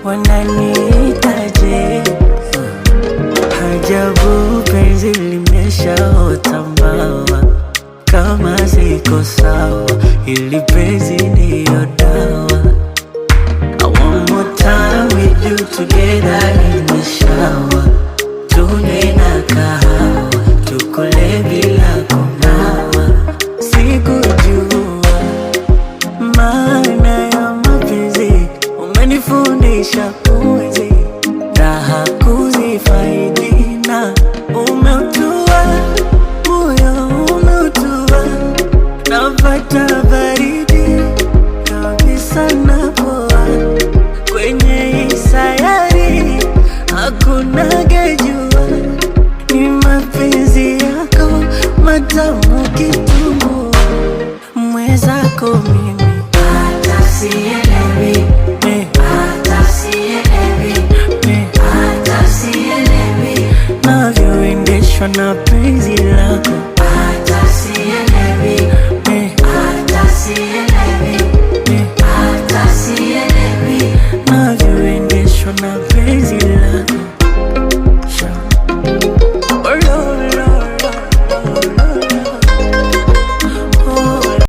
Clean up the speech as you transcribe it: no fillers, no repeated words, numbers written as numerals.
wananiitaje? Ajabu penzi limeshaota mbawa, kama siko sawa ili penzi ndiyo dawa. One more time with you together in the shower, tunywe na kahawa, tukule bila kunawa. Sikujua maana ya mapenzi, umenifundisha kuishi raha kuzifaidi, na umeutua moyo, umeutua napata baridi kabisa napoa. Kwenye hii sayari hakuna gejua, ni mapenzi yako matamu kitumbua. Mwezako mimi hata sielewi, hata sielewi, hata sielewi navyoendeshwa na penzi lako.